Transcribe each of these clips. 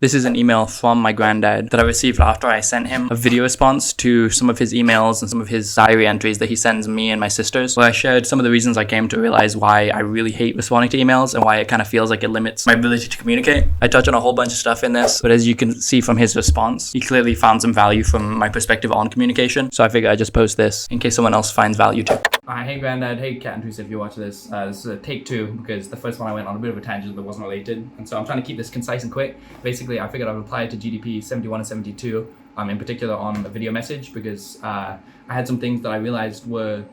This is an email from my granddad that I received after I sent him a video response to some of his emails and some of his diary entries that he sends me and my sisters, where I shared some of the reasons I came to realize why I really hate responding to emails and why it kind of feels like it limits my ability to communicate. I touch on a whole bunch of stuff in this, but as you can see from his response, he clearly found some value from my perspective on communication. So I figured I'd just post this in case someone else finds value too. Hey granddad, hey cat intrusive, if you watch this. This is take two because the first one I went on a bit of a tangent that wasn't related, and so I'm trying to keep this concise and quick. Basically, I figured I'd reply to GDP 71 and 72, in particular on a video message, because I had some things that I realized were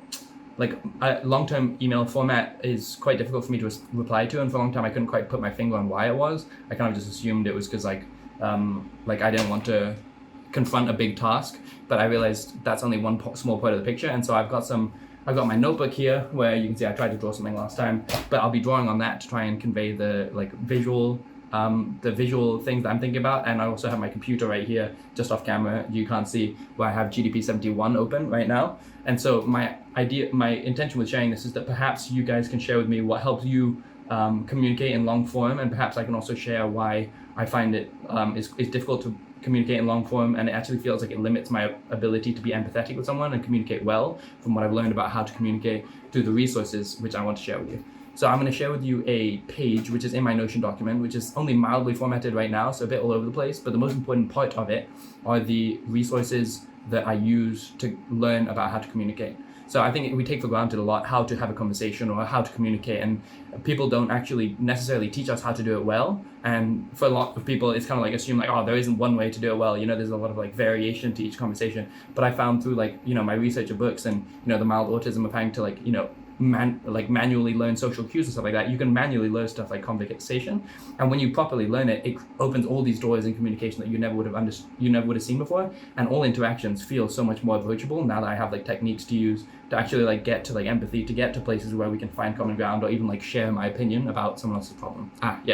like long-term email format is quite difficult for me to reply to, and for a long time I couldn't quite put my finger on why it was. I kind of just assumed it was because like I didn't want to confront a big task, but I realized that's only one small part of the picture, and so I've got my notebook here where you can see I tried to draw something last time, but I'll be drawing on that to try and convey the visual things that I'm thinking about. And I also have my computer right here, just off camera, you can't see, where I have GDP 71 open right now. And so my intention with sharing this is that perhaps you guys can share with me what helps you communicate in long form, and perhaps I can also share why I find it is difficult to communicate in long form, and it actually feels like it limits my ability to be empathetic with someone and communicate well, from what I've learned about how to communicate through the resources which I want to share with you. So I'm going to share with you a page which is in my Notion document, which is only mildly formatted right now, so a bit all over the place, but the most important part of it are the resources that I use to learn about how to communicate. So I think we take for granted a lot how to have a conversation or how to communicate, and people don't actually necessarily teach us how to do it well. And for a lot of people, it's kind of like assume like, oh, there isn't one way to do it well. There's a lot of like variation to each conversation. But I found through my research of books and the mild autism of having to manually learn social cues and stuff like that, you can manually learn stuff like conversation, and when you properly learn it, it opens all these doors in communication that you never would have seen before, and all interactions feel so much more approachable now that I have techniques to use to actually get to empathy, to get to places where we can find common ground, or even share my opinion about someone else's problem.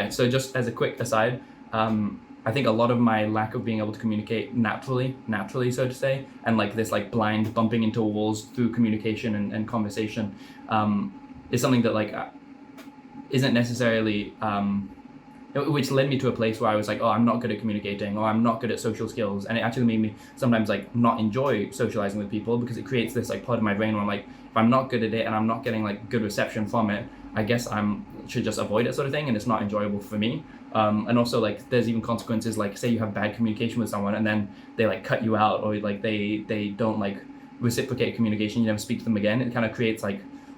So just as a quick aside, I think a lot of my lack of being able to communicate naturally, so to say, and this blind bumping into walls through communication and conversation is something that isn't necessarily, which led me to a place where I was oh, I'm not good at communicating, or I'm not good at social skills, and it actually made me sometimes not enjoy socializing with people, because it creates this part of my brain where I'm if I'm not good at it and I'm not getting good reception from it, I guess should just avoid it, sort of thing, and it's not enjoyable for me. And also there's even consequences, say you have bad communication with someone and then they cut you out, or they don't reciprocate communication, you never speak to them again. It kind of creates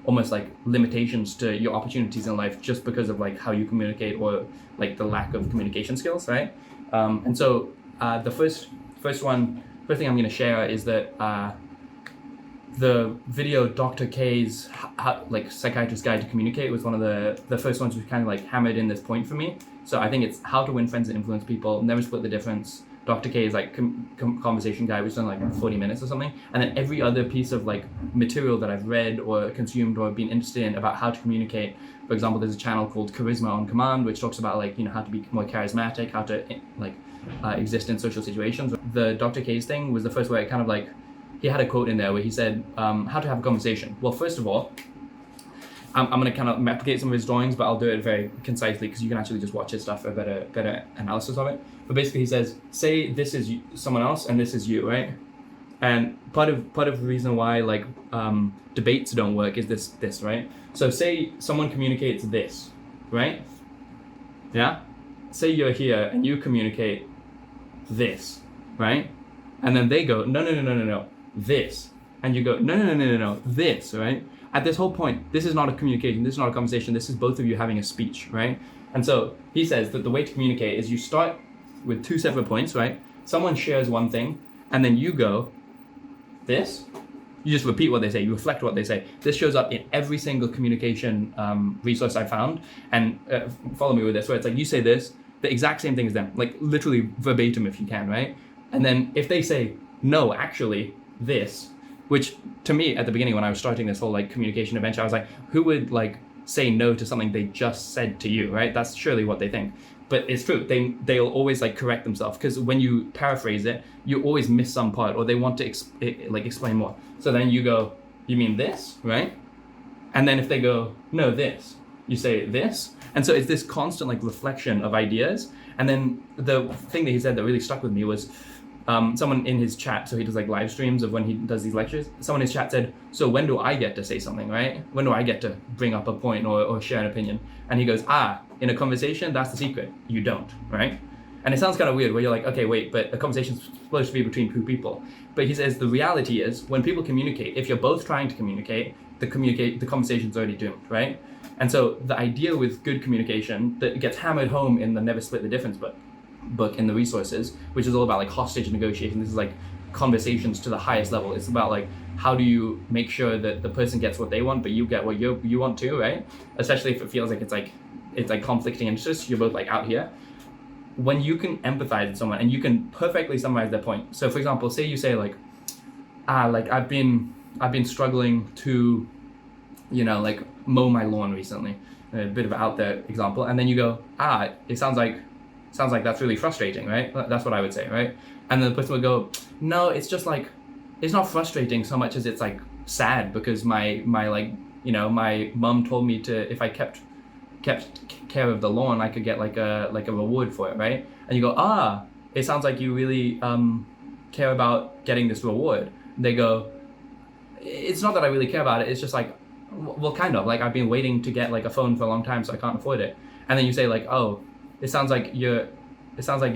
almost limitations to your opportunities in life just because of how you communicate, or the lack of communication skills, right? And so the first thing I'm going to share is that the video Dr. K's Psychiatrist Guide to Communicate was one of the first ones which kind of hammered in this point for me. So I think it's How to Win Friends and Influence People, Never Split the Difference. Dr. K is conversation guide, which is done 40 minutes or something. And then every other piece of material that I've read or consumed or been interested in about how to communicate. For example, there's a channel called Charisma on Command, which talks about how to be more charismatic, how to exist in social situations. The Dr. K's thing was the first where it kind of he had a quote in there where he said, how to have a conversation. Well, first of all, I'm going to kind of replicate some of his drawings, but I'll do it very concisely because you can actually just watch his stuff for a better analysis of it. But basically he says, say this is someone else and this is you, right? And part of the reason why debates don't work is this, right? So say someone communicates this, right? Yeah? Say you're here and you communicate this, right? And then they go, no, this. And you go, no, this, right? At this whole point, this is not a communication, this is not a conversation, this is both of you having a speech, right? And so he says that the way to communicate is you start with two separate points, right? Someone shares one thing, and then you go, this. You just repeat what they say, you reflect what they say. This shows up in every single communication resource I found, and follow me with this, where it's you say this, the exact same thing as them, literally verbatim if you can, right? And then if they say, no, actually, this, which to me at the beginning when I was starting this whole communication adventure, I was who would say no to something they just said to you, right? That's surely what they think. But it's true, they'll always correct themselves, because when you paraphrase it, you always miss some part, or they want to explain more. So then you go, you mean this, right? And then if they go, no, this, you say this. And so it's this constant reflection of ideas. And then the thing that he said that really stuck with me was someone in his chat, so he does like live streams of when he does these lectures, someone in his chat said, so when do I get to say something, right? When do I get to bring up a point or share an opinion? And he goes, in a conversation, that's the secret. You don't, right? And it sounds kind of weird where you're like, okay, wait, but a conversation's supposed to be between two people. But he says the reality is when people communicate, if you're both trying to communicate, the conversation's already doomed, right? And so the idea with good communication that gets hammered home in the Never Split the Difference book in the resources, which is all about like hostage negotiation. This is like conversations to the highest level. It's about like, how do you make sure that the person gets what they want, but you get what you want too, right? Especially if it feels like it's like conflicting interests. You're both like out here. When you can empathize with someone and you can perfectly summarize their point. So for example, say you say like I've been struggling to, like mow my lawn recently, a bit of an out there example. And then you go, it sounds like that's really frustrating, right? That's what I would say, right? And then the person would go, no, it's just like, it's not frustrating so much as it's like sad because my mom told me to, if I kept care of the lawn, I could get like a reward for it, right? And you go, it sounds like you really care about getting this reward. And they go, it's not that I really care about it, it's just like, well, kind of like I've been waiting to get like a phone for a long time, so I can't afford it. And then you say like, it sounds like you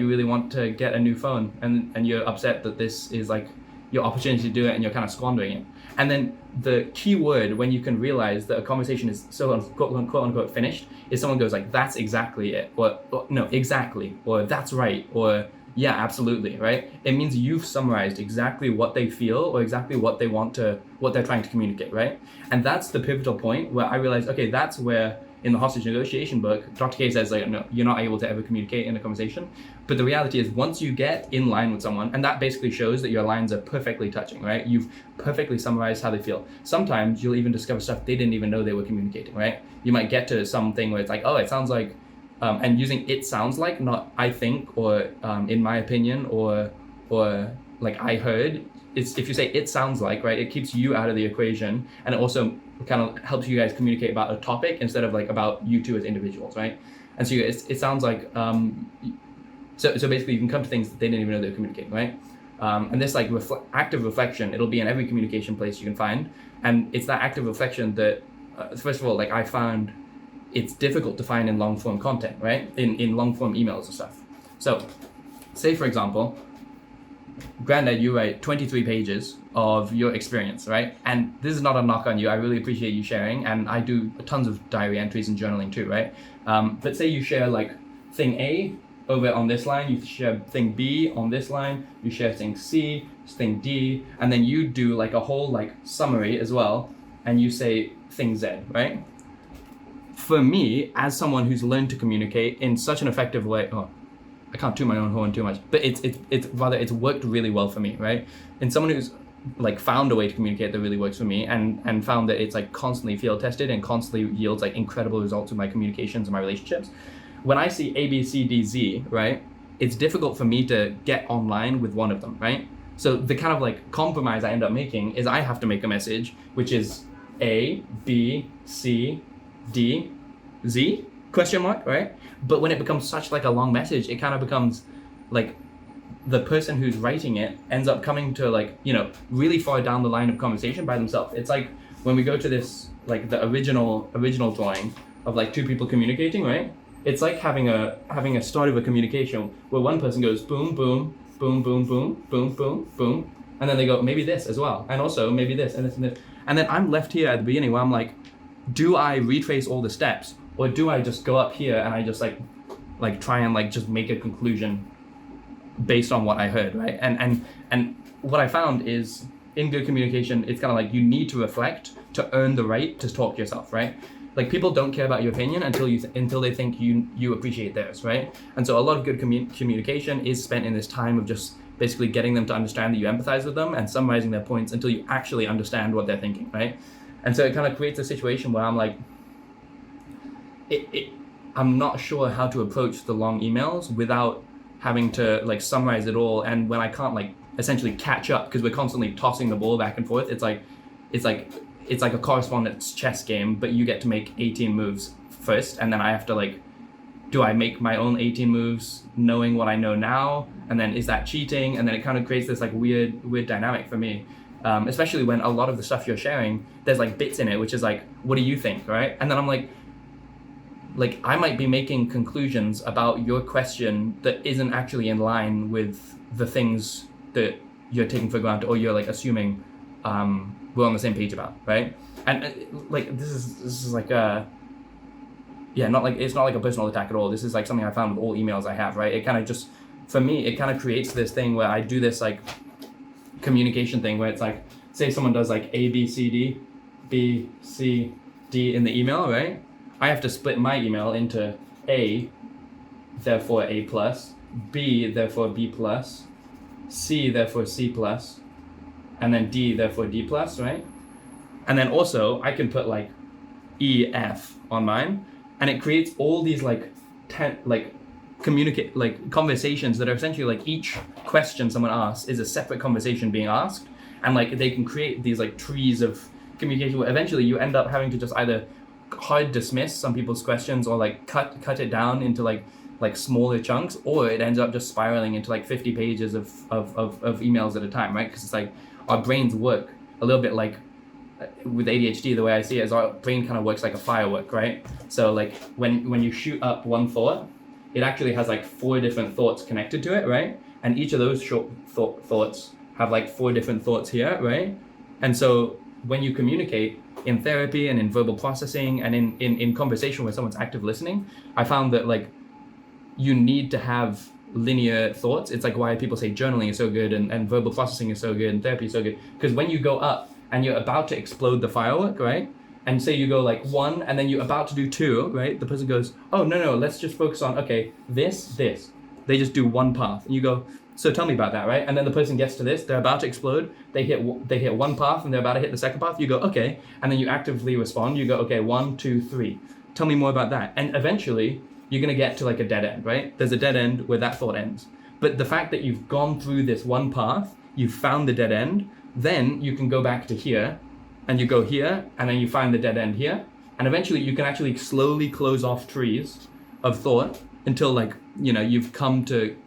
really want to get a new phone, and you're upset that this is like your opportunity to do it and you're kind of squandering it. And then the key word when you can realize that a conversation is so quote unquote finished is someone goes like, that's exactly it, or no, exactly, or that's right, or yeah, absolutely, right? It means you've summarized exactly what they feel or exactly what they're trying to communicate, right? And that's the pivotal point where I realized, okay, that's where in the hostage negotiation book, Dr. K says like, no, you're not able to ever communicate in a conversation. But the reality is once you get in line with someone, and that basically shows that your lines are perfectly touching, right? You've perfectly summarized how they feel. Sometimes you'll even discover stuff they didn't even know they were communicating, right? You might get to something where it's like, it sounds like, and using it sounds like, not I think, or in my opinion, or like I heard. If you say it sounds like, right, it keeps you out of the equation, and it also kind of helps you guys communicate about a topic instead of like about you two as individuals, right? And so it sounds like, so basically you can come to things that they didn't even know they were communicating, right? And this like active reflection, it'll be in every communication place you can find. And it's that active reflection that, first of all, like I found it's difficult to find in long form content, right? In long form emails and stuff. So say for example, Grandad, you write 23 pages of your experience, right? And this is not a knock on you. I really appreciate you sharing. And I do tons of diary entries and journaling too, right? But say you share like thing A over on this line, you share thing B on this line, you share thing C, thing D, and then you do like a whole like summary as well, and you say thing Z, right? For me, as someone who's learned to communicate in such an effective way, I can't toot my own horn too much, but it's worked really well for me, right? And someone who's like found a way to communicate that really works for me, and found that it's like constantly field tested and constantly yields like incredible results with my communications and my relationships. When I see A, B, C, D, Z, right, it's difficult for me to get online with one of them, right? So the kind of like compromise I end up making is I have to make a message which is A, B, C, D, Z, question mark, right? But when it becomes such like a long message, it kind of becomes like the person who's writing it ends up coming to like, really far down the line of conversation by themselves. It's like when we go to this, like the original drawing of like two people communicating, right? It's like having a start of a communication where one person goes boom, boom, boom, boom, boom, boom, boom, boom. And then they go, maybe this as well. And also maybe this and this and this. And then I'm left here at the beginning where I'm like, do I retrace all the steps? Or do I just go up here and I just like try and like just make a conclusion based on what I heard, right? And what I found is in good communication, it's kind of like you need to reflect to earn the right to talk to yourself, right? Like people don't care about your opinion until they think you appreciate theirs, right? And so a lot of good communication is spent in this time of just basically getting them to understand that you empathize with them and summarizing their points until you actually understand what they're thinking, right? And so it kind of creates a situation where I'm like, I'm not sure how to approach the long emails without having to like summarize it all. And when I can't like essentially catch up because we're constantly tossing the ball back and forth, it's like a correspondence chess game, but you get to make 18 moves first, and then I have to like do I make my own 18 moves knowing what I know now? And then is that cheating? And then it kind of creates this like weird dynamic for me. Especially when a lot of the stuff you're sharing, there's like bits in it, which is like, what do you think, right? And then I'm like I might be making conclusions about your question that isn't actually in line with the things that you're taking for granted, or you're like assuming we're on the same page about, right? And like this is like it's not like a personal attack at all. This is like something I found with all emails I have, right? It kind of just, for me, it kind of creates this thing where I do this like communication thing where it's like, say someone does like A, B, C, D, B, C, D in the email, right? I have to split my email into A, therefore A plus, B, therefore B plus, C, therefore C plus, and then D, therefore D plus, right? And then also I can put like E, F on mine, and it creates all these like conversations that are essentially like each question someone asks is a separate conversation being asked, and like they can create these like trees of communication where eventually you end up having to just either hard dismiss some people's questions or like cut it down into like smaller chunks, or it ends up just spiraling into like 50 pages of emails at a time, right? Because it's like our brains work a little bit like with ADHD. The way I see it is our brain kind of works like a firework, right? So like when you shoot up one thought, it actually has like 4 different thoughts connected to it, right? And each of those short thoughts have like 4 different thoughts here, right? And so when you communicate in therapy and in verbal processing and in conversation where someone's active listening, I found that like you need to have linear thoughts. It's like why people say journaling is so good and verbal processing is so good and therapy is so good, because when you go up and you're about to explode the firework, right? And say you go like 1 and then you're about to do 2, right? The person goes, oh, no, let's just focus on, okay, this. They just do one path. And you go, so tell me about that, right? And then the person gets to this, they're about to explode, they hit one path and they're about to hit the second path. You go, okay. And then you actively respond. You go, okay, 1, 2, 3. Tell me more about that. And eventually you're going to get to like a dead end, right? There's a dead end where that thought ends. But the fact that you've gone through this one path, you've found the dead end, then you can go back to here, and you go here, and then you find the dead end here. And eventually you can actually slowly close off trees of thought until like, you've come to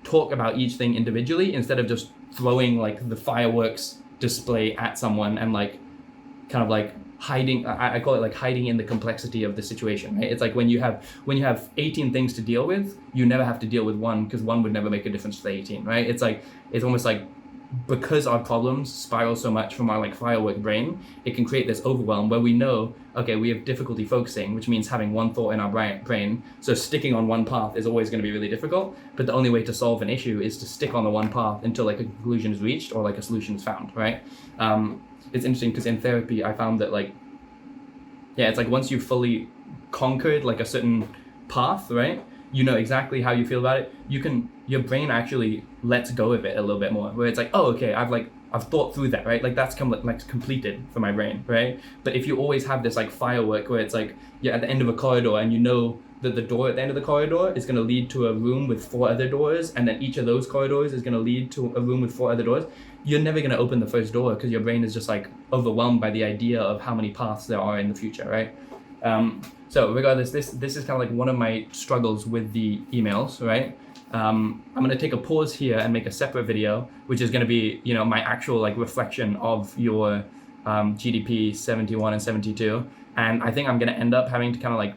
talk about each thing individually instead of just throwing like the fireworks display at someone and like kind of like hiding. I call it like hiding in the complexity of the situation, right? It's like when you have 18 things to deal with, you never have to deal with one, because one would never make a difference to the 18, right? It's almost like, because our problems spiral so much from our like firework brain, it can create this overwhelm where we know, okay, we have difficulty focusing, which means having one thought in our brain. So sticking on one path is always going to be really difficult. But the only way to solve an issue is to stick on the one path until like a conclusion is reached or like a solution is found, right? It's interesting because in therapy, I found that like, it's like once you've fully conquered like a certain path, right? You know exactly how you feel about it. Your brain actually lets go of it a little bit more, where it's like, oh, okay, I've thought through that, right? Like that's completed for my brain, right? But if you always have this like firework where it's like you're at the end of a corridor and you know that the door at the end of the corridor is going to lead to a room with 4 other doors, and then each of those corridors is going to lead to a room with 4 other doors, you're never going to open the first door because your brain is just like overwhelmed by the idea of how many paths there are in the future, right? So regardless, this is kind of like one of my struggles with the emails, right? I'm going to take a pause here and make a separate video, which is going to be, my actual like reflection of your GDP 71 and 72. And I think I'm going to end up having to kind of like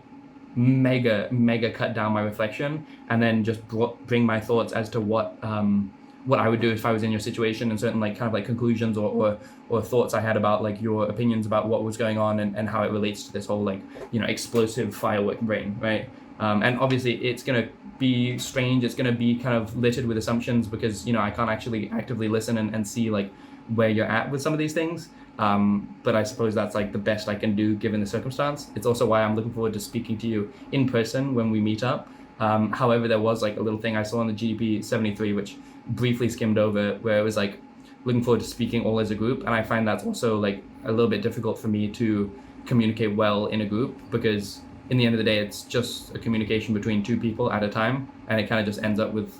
mega cut down my reflection and then just bring my thoughts as to what I would do if I was in your situation, and certain like kind of like conclusions or thoughts I had about like your opinions about what was going on and how it relates to this whole like, explosive firework brain, right? And obviously it's going to be strange. It's going to be kind of littered with assumptions because, I can't actually actively listen and see like where you're at with some of these things. But I suppose that's like the best I can do given the circumstance. It's also why I'm looking forward to speaking to you in person when we meet up. However, there was like a little thing I saw on the GDP 73, which briefly skimmed over, where it was like looking forward to speaking all as a group. And I find that's also like a little bit difficult for me to communicate well in a group, because in the end of the day, it's just a communication between 2 people at a time. And it kind of just ends up with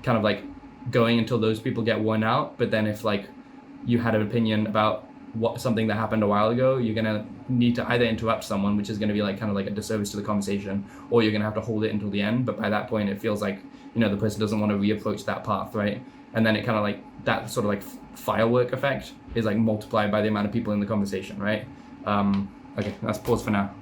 kind of like going until those people get worn out. But then if like you had an opinion about something that happened a while ago, you're gonna need to either interrupt someone, which is gonna be like kind of like a disservice to the conversation, or you're gonna have to hold it until the end. But by that point, it feels like, you know, the person doesn't want to reapproach that path, right? And then it kind of like that sort of like firework effect is like multiplied by the amount of people in the conversation, right? Okay, let's pause for now.